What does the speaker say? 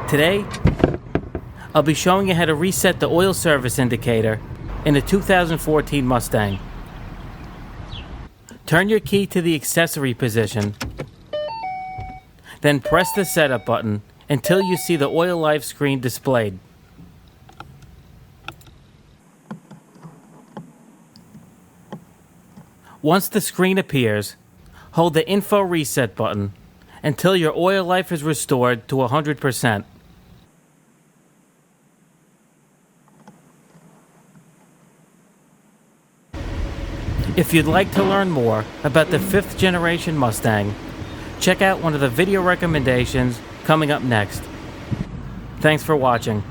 Today, I'll be showing you how to reset the oil service indicator in a 2014 Mustang. Turn your key to the accessory position, then press the setup button until you see the oil life screen displayed. Once the screen appears, hold the Info Reset button until your oil life is restored to 100%. If you'd like to learn more about the 5th generation Mustang, check out one of the video recommendations coming up next. Thanks for watching.